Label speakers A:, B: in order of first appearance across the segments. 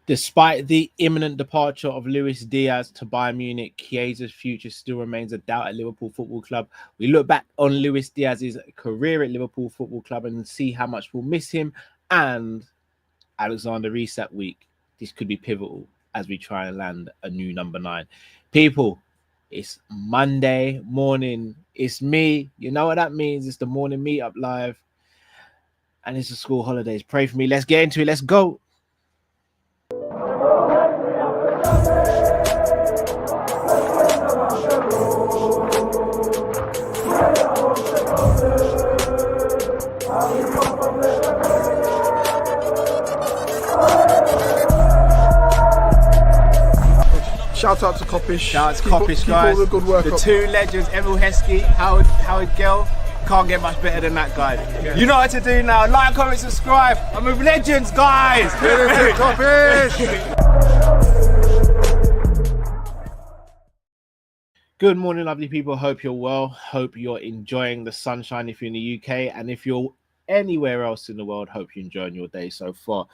A: Despite the imminent departure of Luis Diaz to Bayern Munich, Chiesa's future still remains a doubt at Liverpool Football Club. We look back on Luis Diaz's career at Liverpool Football Club and see how much we'll miss him. And Alexander Isak week, this could be pivotal as we try and land a new number 9. People, it's Monday morning. It's me. You know what that means. It's the morning meetup live. And it's the school holidays. Pray for me. Let's get into it. Let's go.
B: Shout out to Kopish.
A: Shout out to Kopish, guys.
B: All the good work
A: the
B: up.
A: 2 legends, Emil Heskey, Howard Gill. Can't get much better than that, guys. Yeah. You know what to do now. Like, comment, subscribe. I'm with legends, guys.
B: Kopish.
A: Good morning, lovely people. Hope you're well. Hope you're enjoying the sunshine if you're in the UK. And if you're anywhere else in the world, hope you're enjoying your day so far.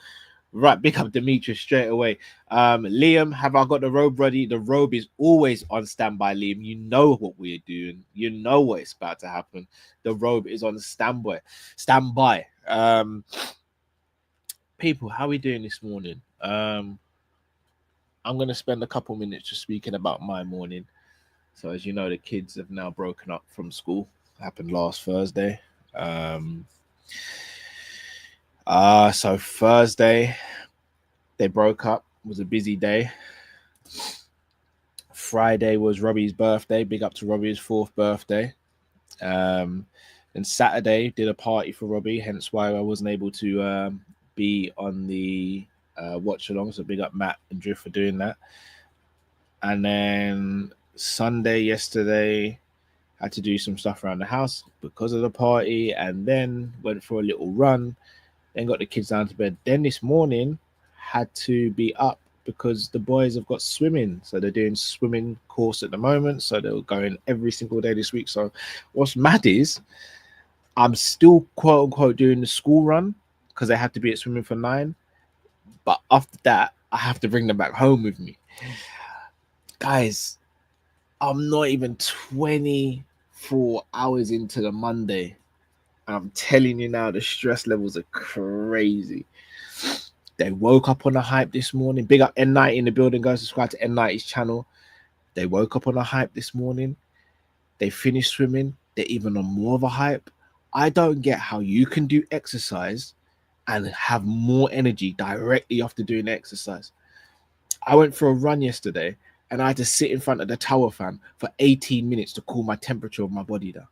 A: Right, big up Demetrius straight away. Liam, have I got the robe ready? The robe is always on standby, Liam. You know what we're doing. You know what is about to happen. The robe is on standby. People, how are we doing this morning? I'm going to spend a couple minutes just speaking about my morning. So as you know, the kids have now broken up from school. It happened last Thursday. So Thursday, they broke up. It was a busy day. Friday was Robbie's birthday. Big up to Robbie's 4th birthday. And Saturday, did a party for Robbie, hence why I wasn't able to be on the watch along. So big up Matt and Drift for doing that. And then Sunday, yesterday, had to do some stuff around the house because of the party, and then went for a little run. Then got the kids down to bed. Then this morning had to be up because the boys have got swimming. So they're doing swimming course at the moment. So they're going every single day this week. So what's mad is I'm still quote unquote doing the school run because they have to be at swimming for 9. But after that, I have to bring them back home with me. Guys, I'm not even 24 hours into the Monday. I'm telling you now, the stress levels are crazy. They woke up on a hype this morning. Big up N90 in the building. Go subscribe to N90's channel. They woke up on a hype this morning. They finished swimming. They're even on more of a hype. I don't get how you can do exercise and have more energy directly after doing exercise. I went for a run yesterday and I had to sit in front of the tower fan for 18 minutes to cool my temperature of my body down.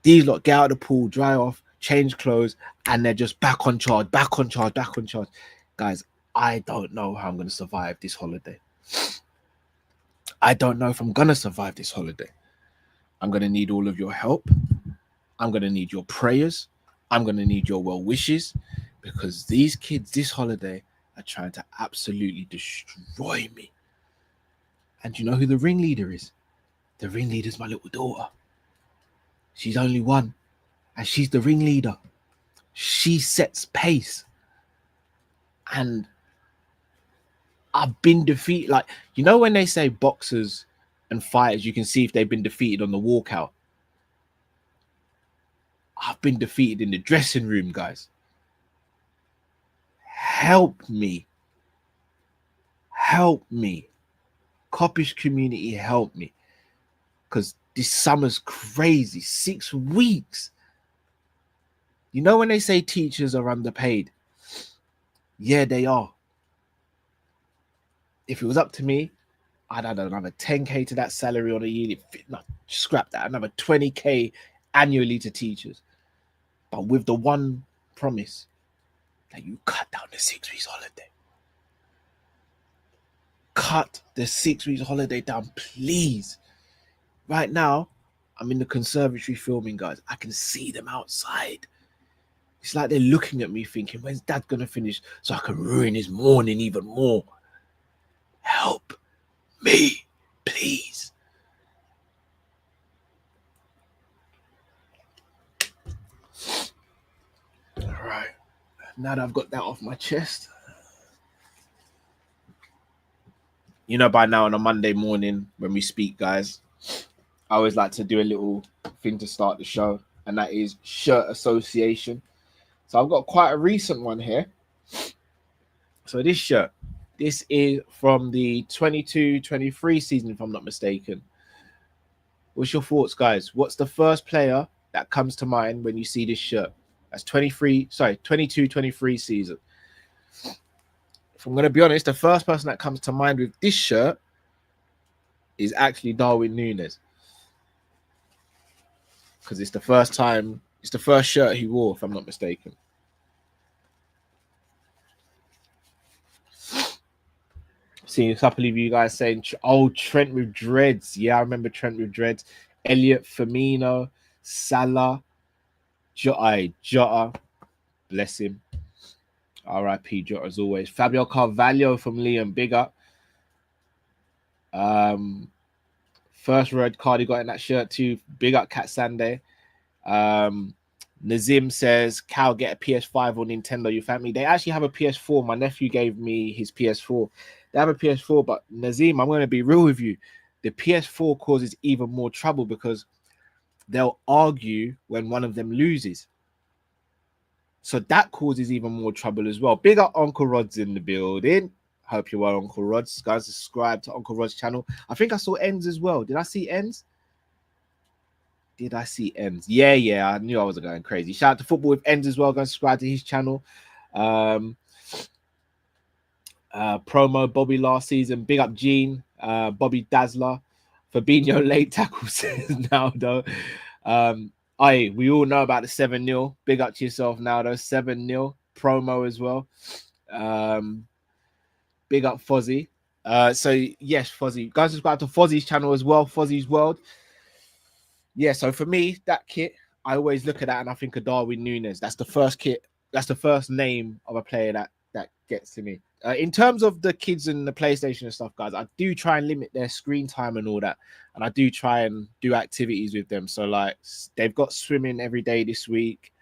A: These lot get out of the pool, dry off, change clothes, and they're just back on charge. Guys, I don't know how I'm going to survive this holiday. I don't know if I'm going to survive this holiday. I'm going to need all of your help. I'm going to need your prayers. I'm going to need your well wishes, because these kids this holiday are trying to absolutely destroy me. And you know who the ringleader is? The ringleader is my little daughter. She's only 1, and she's the ringleader. She sets pace. And I've been defeated. Like, you know when they say boxers and fighters, you can see if they've been defeated on the walkout. I've been defeated in the dressing room, guys. Help me. Help me. Kop-Ish community, help me. Because this summer's crazy. 6 weeks. You know when they say teachers are underpaid? Yeah, they are. If it was up to me, I'd add another 10k to that salary on a yearly. No, scrap that. Another 20k annually to teachers. But with the one promise that you cut down the 6 weeks holiday. Cut the 6 weeks holiday down, please. Right now, I'm in the conservatory filming, guys. I can see them outside. It's like they're looking at me thinking, when's Dad going to finish so I can ruin his morning even more? Help me, please. All right. Now that I've got that off my chest, you know, by now on a Monday morning when we speak, guys, I always like to do a little thing to start the show, and that is shirt association. So I've got quite a recent one here. So this shirt, this is from the 22-23 season, if I'm not mistaken. What's your thoughts, guys? What's the first player that comes to mind when you see this shirt? That's 22-23 season. If I'm going to be honest, the first person that comes to mind with this shirt is actually Darwin Núñez. Because it's the first shirt he wore, if I'm not mistaken. Seeing a couple of you guys saying, oh, Trent with dreads. Yeah, I remember Trent with dreads. Elliot, Firmino, Salah, Jota. Bless him. R.I.P. Jota as always. Fabio Carvalho from Liam, big up. First red card he got in that shirt too. Big up Cat Sunday. Nazim says, Cal, get a PS5 or Nintendo, you family. They actually have a PS4. My nephew gave me his PS4. They have a PS4, but Nazim, I'm going to be real with you. The PS4 causes even more trouble because they'll argue when one of them loses. So that causes even more trouble as well. Big up Uncle Rod's in the building. Hope you're well, Uncle Rod's. Guys, subscribe to Uncle Rod's channel. I think I saw Ends as well. Did I see Ends? Did I see Ends? Yeah. I knew I wasn't going crazy. Shout out to Football with Ends as well. Go and subscribe to his channel. Promo Bobby last season. Big up Gene. Bobby Dazzler. Fabinho late tackle says now though. We all know about the 7-0. Big up to yourself now though. 7-0 promo as well. Big up Fozzie. So yes, Fozzie. Guys, subscribe to Fozzie's channel as well. Fozzie's World. Yeah, so for me, that kit, I always look at that and I think of Darwin Núñez. That's the first kit. That's the first name of a player that gets to me. In terms of the kids and the PlayStation and stuff, guys, I do try and limit their screen time and all that. And I do try and do activities with them. So, like, they've got swimming every day this week.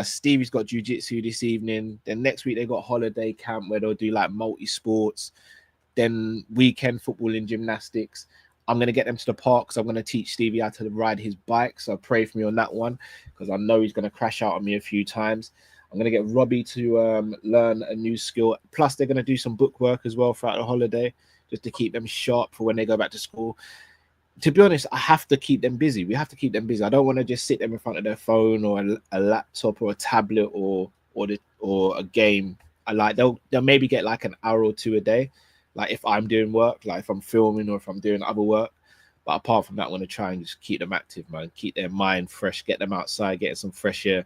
A: Stevie's got jiu-jitsu this evening. Then next week, they got holiday camp where they'll do, like, multi-sports. Then weekend football and gymnastics. I'm going to get them to the park because I'm going to teach Stevie how to ride his bike. So pray for me on that one because I know he's going to crash out on me a few times. I'm going to get Robbie to learn a new skill. Plus, they're going to do some book work as well throughout the holiday just to keep them sharp for when they go back to school. To be honest, I have to keep them busy. We have to keep them busy. I don't want to just sit them in front of their phone or a laptop or a tablet or a game. They'll maybe get like an hour or two a day. Like if I'm doing work, like if I'm filming or if I'm doing other work. But apart from that, I want to try and just keep them active, man. Keep their mind fresh, get them outside, getting some fresh air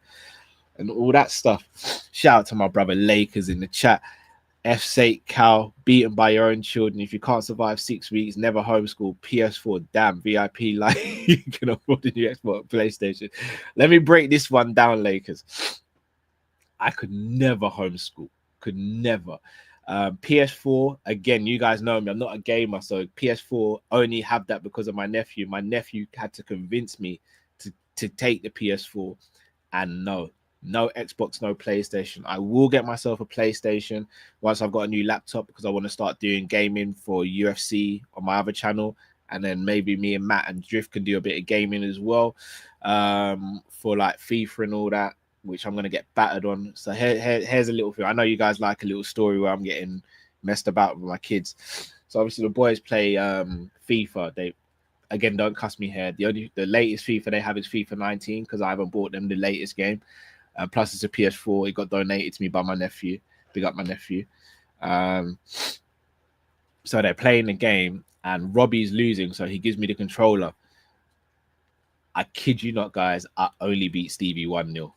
A: and all that stuff. Shout out to my brother Lakers in the chat. F's sake, Cal, beaten by your own children. If you can't survive 6 weeks, never homeschool. PS4, damn, VIP, like you can afford a new Xbox, PlayStation. Let me break this one down, Lakers. I could never homeschool. Could never. PS4, again, you guys know me. I'm not a gamer, so PS4 only have that because of my nephew. My nephew had to convince me to take the PS4, and no Xbox, no PlayStation. I will get myself a PlayStation once I've got a new laptop because I want to start doing gaming for UFC on my other channel, and then maybe me and Matt and Drift can do a bit of gaming as well for like FIFA and all that, which I'm going to get battered on. So here's a little thing. I know you guys like a little story where I'm getting messed about with my kids. So obviously the boys play FIFA. They, again, don't cuss me here. The latest FIFA they have is FIFA 19 because I haven't bought them the latest game. Plus it's a PS4. It got donated to me by my nephew. Big up my nephew. So they're playing the game and Robbie's losing. So he gives me the controller. I kid you not, guys. I only beat Stevie 1-0.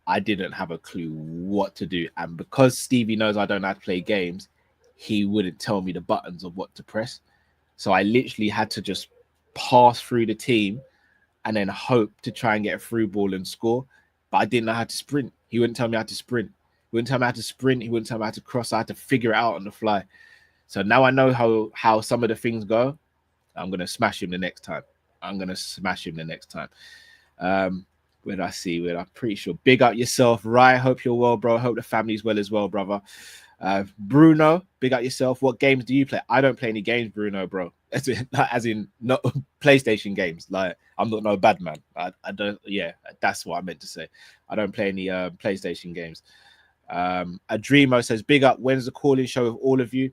A: I didn't have a clue what to do. And because Stevie knows I don't know how to play games, he wouldn't tell me the buttons of what to press. So I literally had to just pass through the team and then hope to try and get a through ball and score. But I didn't know how to sprint. He wouldn't tell me how to sprint. He wouldn't tell me how to sprint. He wouldn't tell me how to cross. I had to figure it out on the fly. So now I know how some of the things go. I'm going to smash him the next time. I'm pretty sure. Big up yourself, Rye. Hope you're well, bro. Hope the family's well as well, brother. Bruno, big up yourself. What games do you play? I don't play any games, Bruno, bro. As in not PlayStation games. Like, I'm not no bad man. I don't. Yeah, that's what I meant to say. I don't play any PlayStation games. Adremo says, big up. When's the calling show with all of you?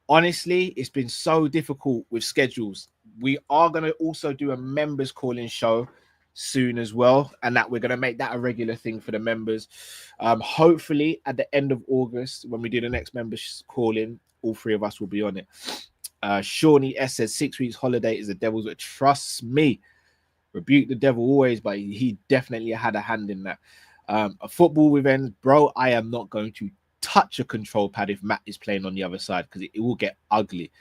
A: Honestly, it's been so difficult with schedules. We are going to also do a members calling show soon as well, and that we're going to make that a regular thing for the members. Hopefully at the end of August, when we do the next members calling, all three of us will be on it. Shawnee S says 6 weeks holiday is the devil's work. Trust me, rebuke the devil always, but he definitely had a hand in that. A football with ends, bro. I am not going to touch a control pad if Matt is playing on the other side, because it will get ugly.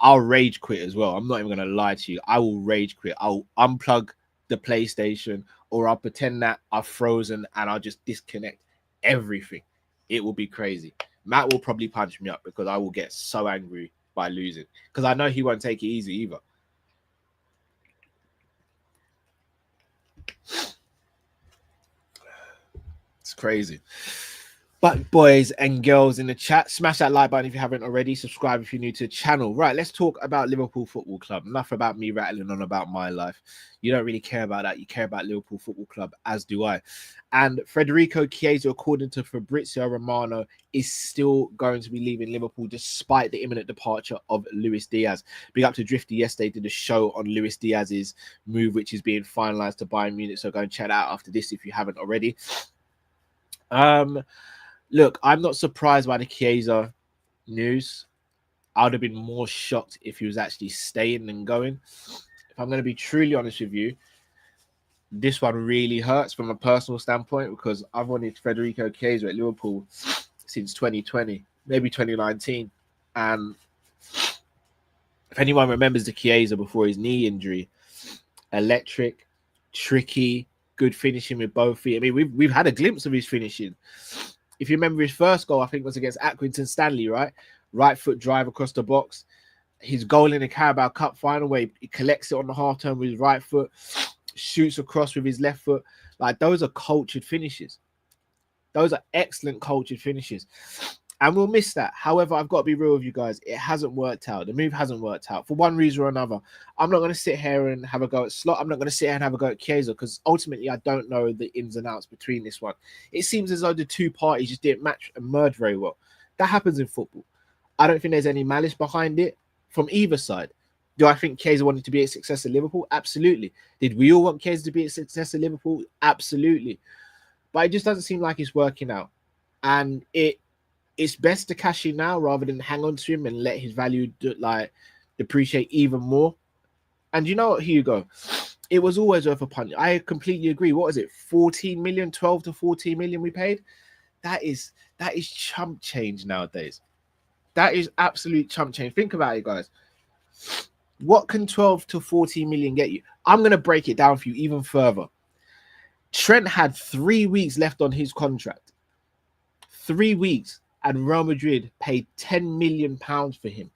A: I'll rage quit as well. I'm not even going to lie to you. I will rage quit. I'll unplug the PlayStation, or I'll pretend that I've frozen and I'll just disconnect everything. It will be crazy. Matt will probably punch me up because I will get so angry by losing, because I know he won't take it easy either. It's crazy. But boys and girls in the chat, smash that like button if you haven't already. Subscribe if you're new to the channel. Right, let's talk about Liverpool Football Club. Enough about me rattling on about my life. You don't really care about that. You care about Liverpool Football Club, as do I. And Federico Chiesa, according to Fabrizio Romano, is still going to be leaving Liverpool despite the imminent departure of Luis Diaz. Big up to Drifty yesterday, did a show on Luis Diaz's move, which is being finalised to Bayern Munich. So go and check that out after this if you haven't already. Look, I'm not surprised by the Chiesa news. I would have been more shocked if he was actually staying than going. If I'm going to be truly honest with you, this one really hurts from a personal standpoint, because I've wanted Federico Chiesa at Liverpool since 2020, maybe 2019. And if anyone remembers the Chiesa before his knee injury, electric, tricky, good finishing with both feet. I mean, we've had a glimpse of his finishing. If you remember his first goal, I think was against Accrington Stanley, right? Right foot drive across the box. His goal in the Carabao Cup final, where he collects it on the half turn with his right foot, shoots across with his left foot. Like, those are cultured finishes. Those are excellent cultured finishes. And we'll miss that. However, I've got to be real with you guys. It hasn't worked out. The move hasn't worked out for one reason or another. I'm not going to sit here and have a go at Slot. I'm not going to sit here and have a go at Chiesa, because ultimately I don't know the ins and outs between this one. It seems as though the two parties just didn't match and merge very well. That happens in football. I don't think there's any malice behind it from either side. Do I think Chiesa wanted to be a success at Liverpool? Absolutely. Did we all want Chiesa to be a success at Liverpool? Absolutely. But it just doesn't seem like it's working out. And it's best to cash in now rather than hang on to him and let his value depreciate even more. And you know what, Hugo? It was always worth a punt. I completely agree. What is it? 14 million, 12 to 14 million we paid? That is chump change nowadays. That is absolute chump change. Think about it, guys. What can 12 to 14 million get you? I'm going to break it down for you even further. Trent had 3 weeks left on his contract. 3 weeks. And Real Madrid paid £10 million for him.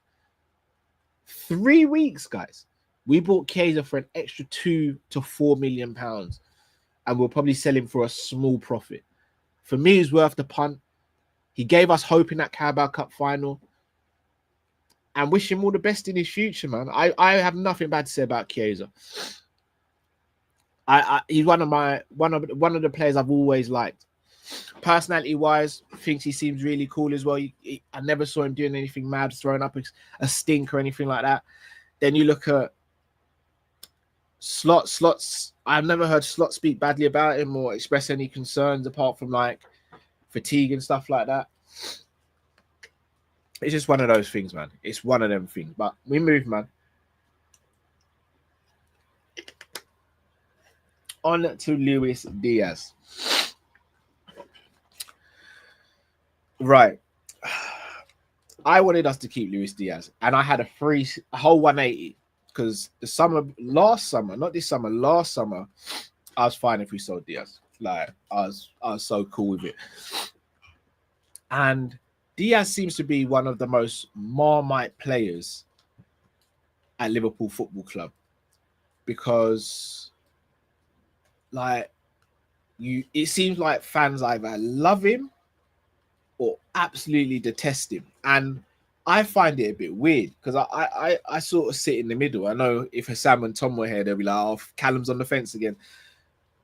A: 3 weeks, guys. We bought Chiesa for an extra £2 to £4 million. And we'll probably sell him for a small profit. For me, it's worth the punt. He gave us hope in that Carabao Cup final. And wish him all the best in his future, man. I have nothing bad to say about Chiesa. He's one of the players I've always liked. Personality-wise, thinks he seems really cool as well. I never saw him doing anything mad, throwing up a stink or anything like that. Then you look at Slots. I've never heard Slot speak badly about him or express any concerns apart from like fatigue and stuff like that. It's just one of those things, man. It's one of them things. But we move, man. On to Luis Diaz. Right. I wanted us to keep Luis Diaz, and I had a whole 180 because last summer, I was fine if we sold Diaz. Like I was so cool with it. And Diaz seems to be one of the most Marmite players at Liverpool Football Club, because like it seems like fans either love him or absolutely detest him. And I find it a bit weird because I sort of sit in the middle. I know if Hassan and Tom were here, they'll be like, oh, Callum's on the fence again.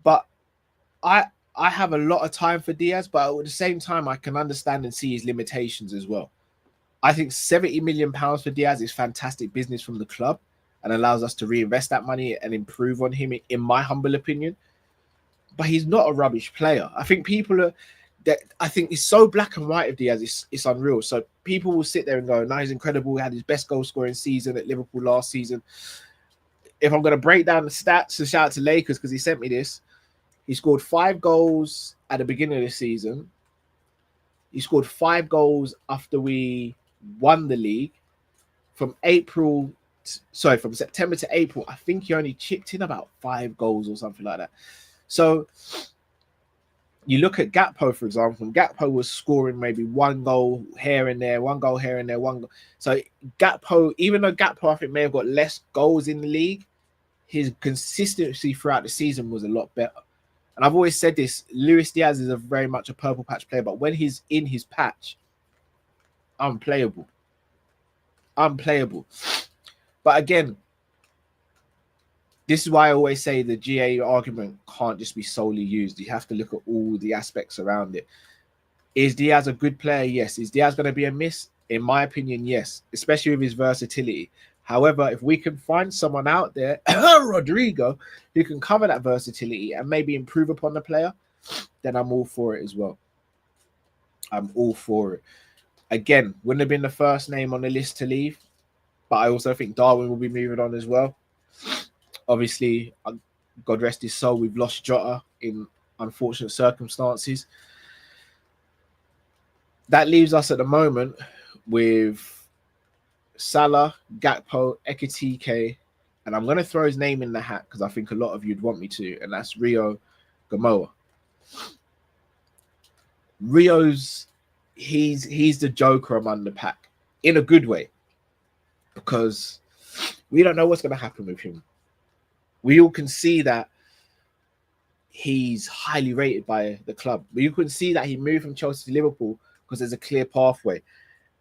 A: But I have a lot of time for Diaz, but at the same time, I can understand and see his limitations as well. I think £70 million for Diaz is fantastic business from the club and allows us to reinvest that money and improve on him, in my humble opinion. But he's not a rubbish player. I think people are I think it's so black and white of Diaz, it's unreal. So people will sit there and go, no, he's incredible. He had his best goal scoring season at Liverpool last season. If I'm going to break down the stats, so shout out to Lakers because he sent me this. He scored 5 goals at the beginning of the season. He scored 5 goals after we won the league. From September to April, I think he only chipped in about 5 goals or something like that. So you look at Gakpo, for example, and Gakpo was scoring maybe 1 goal here and there, 1 goal here and there, 1 goal. So Gakpo, even though Gakpo, I think, may have got less goals in the league, his consistency throughout the season was a lot better. And I've always said this, Luis Diaz is very much a purple patch player, but when he's in his patch, unplayable. But again, this is why I always say the GA argument can't just be solely used. You have to look at all the aspects around it. Is Diaz a good player? Yes. Is Diaz going to be a miss? In my opinion, yes, especially with his versatility. However, if we can find someone out there, Rodrigo, who can cover that versatility and maybe improve upon the player, then I'm all for it as well. I'm all for it. Again, wouldn't have been the first name on the list to leave, but I also think Darwin will be moving on as well. Obviously, God rest his soul, we've lost Jota in unfortunate circumstances. That leaves us at the moment with Salah, Gakpo, Ekitike, and I'm going to throw his name in the hat because I think a lot of you'd want me to, and that's Rio Gamoa. Rio's, he's the joker among the pack in a good way because we don't know what's going to happen with him. We all can see that he's highly rated by the club. But you can see that he moved from Chelsea to Liverpool because there's a clear pathway.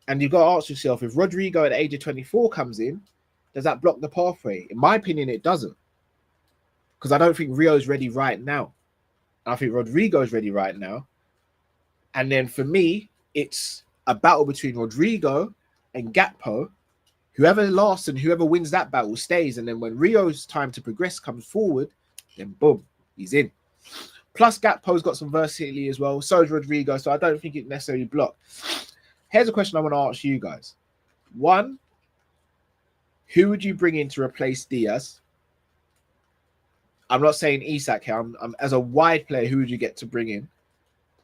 A: And you've got to ask yourself, if Rodrigo at the age of 24 comes in, does that block the pathway? In my opinion, it doesn't. Because I don't think Rio's ready right now. I think Rodrigo's ready right now. And then for me, it's a battle between Rodrigo and Gakpo. Whoever lasts and whoever wins that battle stays. And then when Rio's time to progress comes forward, then boom, he's in. Plus, Gakpo's got some versatility as well. So is Rodrigo. So I don't think it necessarily blocks. Here's a question I want to ask you guys. 1, who would you bring in to replace Diaz? I'm not saying Isak here. I'm as a wide player, who would you get to bring in?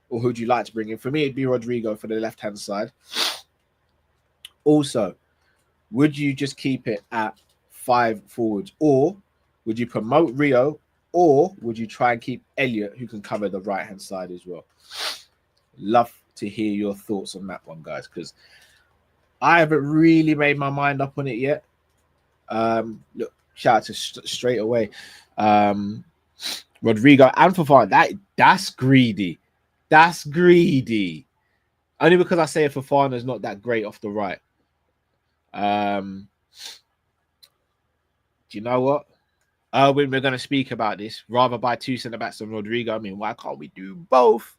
A: Or who would you like to bring in? For me, it'd be Rodrigo for the left-hand side. Also, would you just keep it at 5 forwards? Or would you promote Rio? Or would you try and keep Elliot, who can cover the right-hand side as well? Love to hear your thoughts on that one, guys, because I haven't really made my mind up on it yet. Look, shout out to straight away. Rodrigo and Fofana, that's greedy. That's greedy. Only because I say Fofana's not that great off the right. Do you know what? When we're going to speak about this, rather buy 2 centre-backs than Rodrigo. I mean, why can't we do both?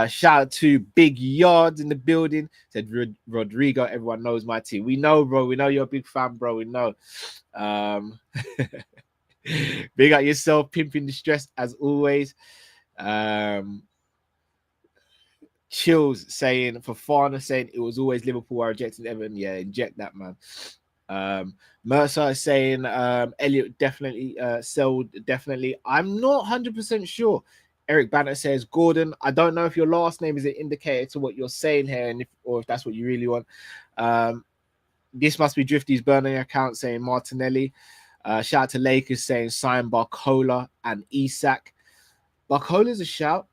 A: Shout out to Big Yards in the building. Said Rodrigo, everyone knows my team. We know, bro. We know you're a big fan, bro. We know. Big up yourself, pimping distress as always. Chills saying, Fofana saying it was always Liverpool are rejecting Everton. Yeah, inject that, man. Mercer is saying Elliot definitely, sold definitely. I'm not 100% sure. Eric Banner says Gordon. I don't know if your last name is an indicator to what you're saying here, and if that's what you really want. This must be Drifty's burning account saying Martinelli. Shout out to Lakers saying sign Barcola and Isak. Barcola's a shout.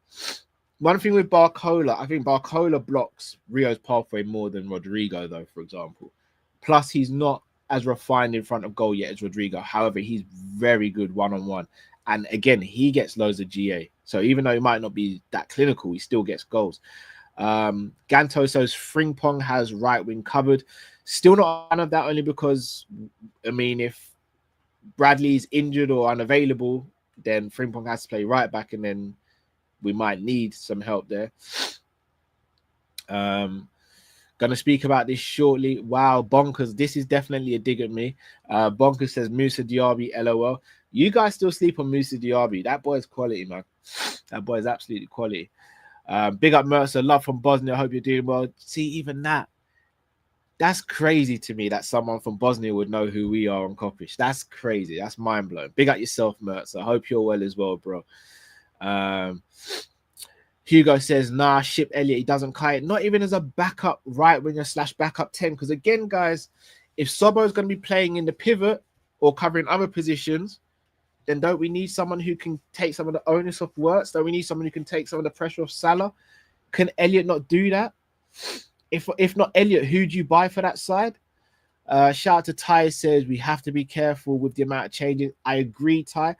A: One thing with Barcola, I think Barcola blocks Rio's pathway more than Rodrigo, though, for example. Plus, he's not as refined in front of goal yet as Rodrigo. However, he's very good one-on-one. And again, he gets loads of GA. So even though he might not be that clinical, he still gets goals. Ganto says Frimpong has right wing covered. Still not a fan of that, only because, I mean, if Bradley's injured or unavailable, then Frimpong has to play right back, and then we might need some help there. Gonna speak about this shortly. Wow, Bonkers, this is definitely a dig at me. Bonkers says Musa Diaby, LOL. You guys still sleep on Musa Diaby. That boy's quality, man. That boy is absolutely quality. Big up Mercer, love from Bosnia. Hope you're doing well. See, even that's crazy to me that someone from Bosnia would know who we are on Kopish. That's crazy. That's mind blowing. Big up yourself, Mercer. Hope you're well as well, bro. Hugo says, nah, ship Elliot. He doesn't kite. Not even as a backup right winger / backup 10. Because again, guys, if Sobo is going to be playing in the pivot or covering other positions, then don't we need someone who can take some of the onus off works? Don't we need someone who can take some of the pressure off Salah? Can Elliot not do that? If not Elliot, who do you buy for that side? Shout out to Ty, says we have to be careful with the amount of changes. I agree, Ty.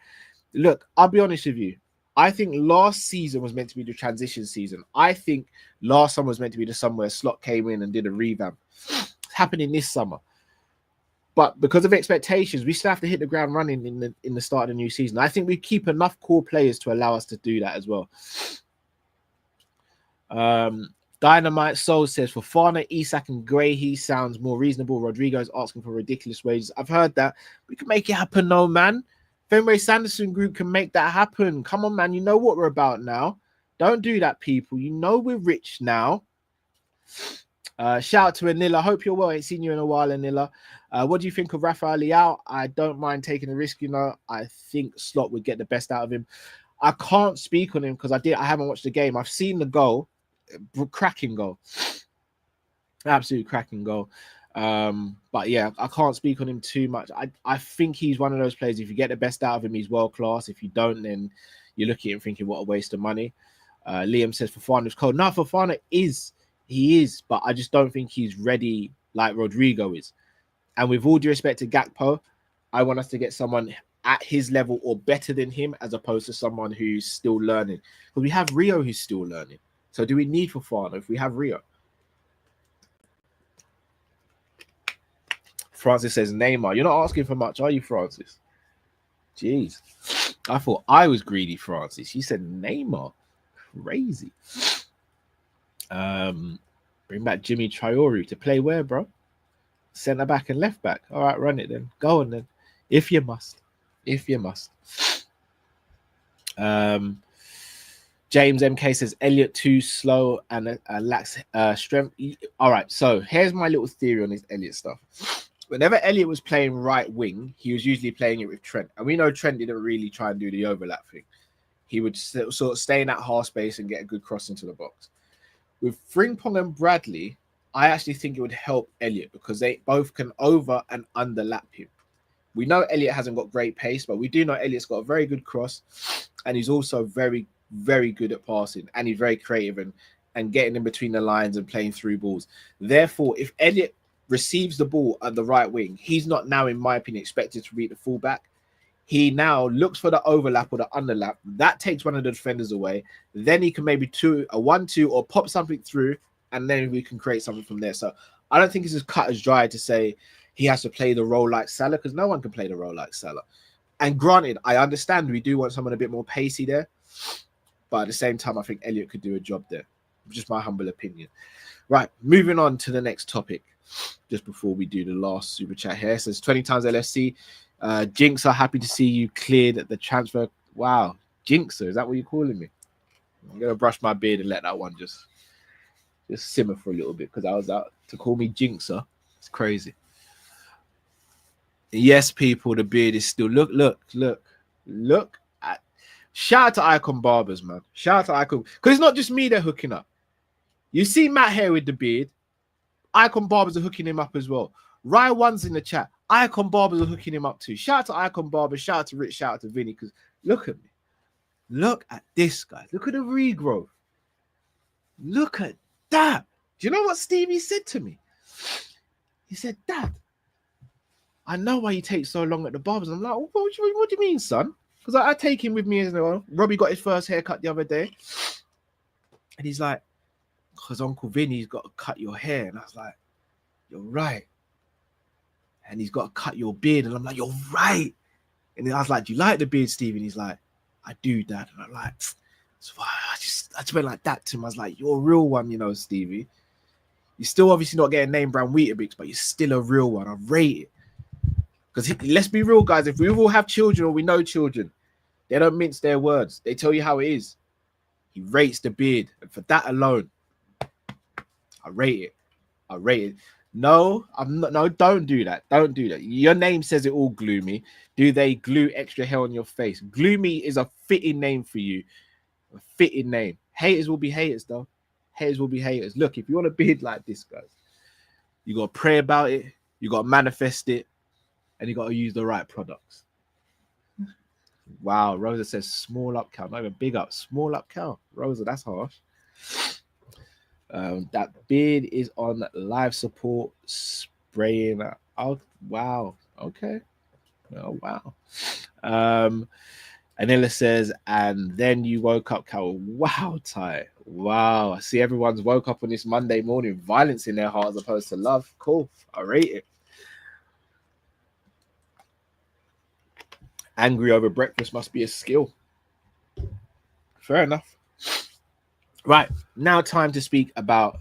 A: Look, I'll be honest with you. I think last season was meant to be the transition season. I think last summer was meant to be the summer where Slot came in and did a revamp. It's happening this summer. But because of expectations, we still have to hit the ground running in the start of the new season. I think we keep enough core players to allow us to do that as well. Dynamite Soul says, for Fana, Isak and Gray, he sounds more reasonable. Rodrigo's asking for ridiculous wages. I've heard that. We can make it happen, no, man. Fenway Sanderson Group can make that happen. Come on, man. You know what we're about now. Don't do that, people. You know we're rich now. Shout out to Anila. Hope you're well. Ain't seen you in a while, Anila. What do you think of Rafael Leao? I don't mind taking a risk, you know. I think Slot would get the best out of him. I can't speak on him because I haven't watched the game. I've seen the goal. Cracking goal. Absolute cracking goal. But yeah, I can't speak on him too much. I think he's one of those players. If you get the best out of him, he's world class. If you don't, then you're looking at him thinking, what a waste of money. Liam says Fofana's cold. No, Fofana is. He is, but I just don't think he's ready like Rodrigo is. And with all due respect to Gakpo, I want us to get someone at his level or better than him, as opposed to someone who's still learning. Because we have Rio who's still learning. So do we need Fofana if we have Rio? Francis says Neymar. You're not asking for much, are you, Francis? Jeez. I thought I was greedy, Francis. You said Neymar. Crazy. Bring back Jimmy Traore to play where, bro? Centre back and left back. All right, run it then. Go on then. If you must. If you must. James MK says Elliot too slow and lacks strength. All right, so here's my little theory on this Elliot stuff. Whenever Elliot was playing right wing, he was usually playing it with Trent. And we know Trent didn't really try and do the overlap thing. He would sort of stay in that half space and get a good cross into the box. With Frimpong and Bradley, I actually think it would help Elliot because they both can over and underlap him. We know Elliot hasn't got great pace, but we do know Elliot's got a very good cross, and he's also very, very good at passing, and he's very creative and getting in between the lines and playing through balls. Therefore, if Elliot receives the ball at the right wing, he's not now, in my opinion, expected to beat the fullback. He now looks for the overlap or the underlap. That takes one of the defenders away. Then he can maybe a 1-2 or pop something through, and then we can create something from there. So I don't think it's as cut as dry to say he has to play the role like Salah, because no one can play the role like Salah. And granted, I understand we do want someone a bit more pacey there, but at the same time, I think Elliot could do a job there. Just my humble opinion. Right, moving on to the next topic. Just before we do the last super chat here, it says 20 times LFC. Jinx, are happy to see you cleared at the transfer. Wow, Jinxer, is that what you're calling me? I'm gonna brush my beard and let that one just simmer for a little bit, because I was out to call me Jinxer. It's crazy. Yes, people, the beard is still look at. Shout out to Icon Barbers, man. Shout out to Icon, because it's not just me they're hooking up. You see Matt here with the beard. Icon Barbers are hooking him up as well. Rye One's in the chat. Icon Barbers are hooking him up too. Shout out to Icon Barbers. Shout out to Rich. Shout out to Vinny. Because look at me. Look at this, guys. Look at the regrowth. Look at that. Do you know what Stevie said to me? He said, Dad, I know why you take so long at the barbers. I'm like, what do you mean, son? Because I take him with me as well. Robbie got his first haircut the other day. And he's like, because Uncle Vinny's got to cut your hair. And I was like, you're right. And he's got to cut your beard. And I'm like, you're right. And then I was like, do you like the beard, Steve? And he's like, I do, Dad. And I'm like, so I just went like that to him. I was like, you're a real one, you know, Stevie. You're still obviously not getting name brand Weetabix, but you're still a real one. I rate it. Because let's be real, guys. If we all have children or we know children, they don't mince their words. They tell you how it is. He rates the beard. And for that alone, I rate it. I rate it. No, I'm not. No, don't do that. Don't do that. Your name says it all, Gloomy. Do they glue extra hair on your face? Gloomy is a fitting name for you. A fitting name. Haters will be haters, though. Haters will be haters. Look, if you want a beard like this, guys, you got to pray about it. You got to manifest it. And you got to use the right products. Wow, Rosa says small up cow. Not even big up. Small up cow. Rosa, that's harsh. That beard is on live support spraying. Oh, wow. Okay. Oh, wow. Anila says, and then you woke up, cow. Wow, Ty. Wow. I see everyone's woke up on this Monday morning, violence in their heart as opposed to love. Cool. I rate it. Angry over breakfast must be a skill. Fair enough. Right, now time to speak about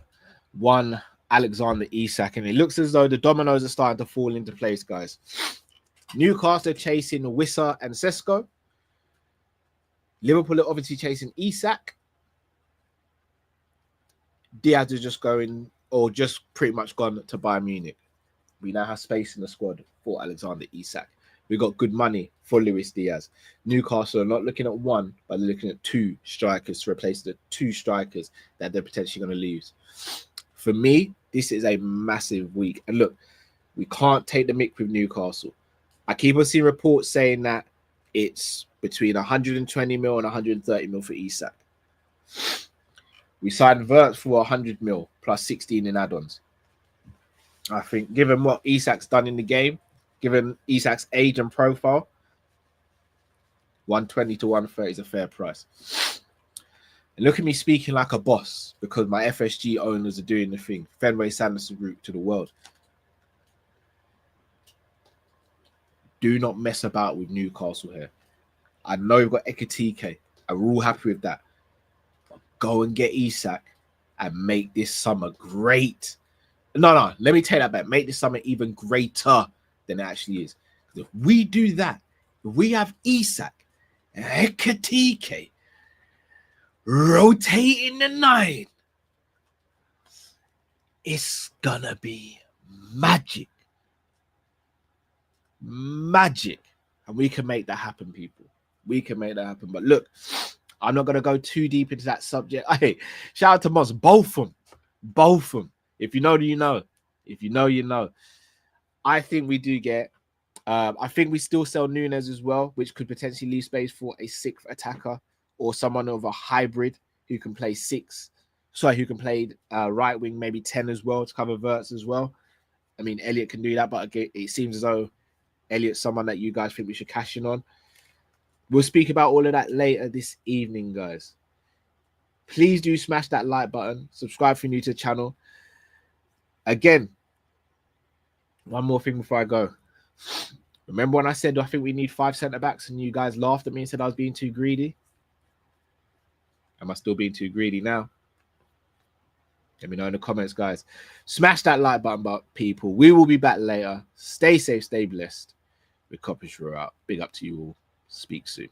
A: one Alexander Isak. And it looks as though the dominoes are starting to fall into place, guys. Newcastle chasing Wissa and Sesko. Liverpool are obviously chasing Isak. Diaz is just going, or just pretty much gone to Bayern Munich. We now have space in the squad for Alexander Isak. We got good money for Luis Diaz. Newcastle are not looking at one, but they're looking at two strikers to replace the two strikers that they're potentially going to lose. For me, this is a massive week. And look, we can't take the mick with Newcastle. I keep on seeing reports saying that it's between 120 mil and 130 mil for Isak. We signed Wirtz for 100 mil plus 16 in add-ons. I think given what Isak's done in the game, given Isak's age and profile, 120 to 130 is a fair price. And look at me speaking like a boss because my FSG owners are doing the thing. Fenway Sanderson Group to the world. Do not mess about with Newcastle here. I know you've got Ekitike. I'm all happy with that. But go and get Isak and make this summer great. No, let me take that back. Make this summer even greater than it actually is. If we do that, if we have Isak and Ekitike rotating the nine, it's gonna be magic. Magic. And we can make that happen, people. We can make that happen. But look, I'm not gonna go too deep into that subject. Hey, shout out to Moss. Both of them. If you know, you know. If you know, you know. I think we do get. I think we still sell Nunes as well, which could potentially leave space for a sixth attacker or someone of a hybrid who can play six. Sorry, who can play right wing, maybe 10 as well to cover Wirtz as well. I mean, Elliot can do that, but it seems as though Elliot's someone that you guys think we should cash in on. We'll speak about all of that later this evening, guys. Please do smash that like button. Subscribe if you're new to the channel. Again, one more thing before I go. Remember when I said I think we need 5 centre-backs and you guys laughed at me and said I was being too greedy? Am I still being too greedy now? Let me know in the comments, guys. Smash that like button, people. We will be back later. Stay safe, stay blessed. With Kopish, we're out. Big up to you all. Speak soon.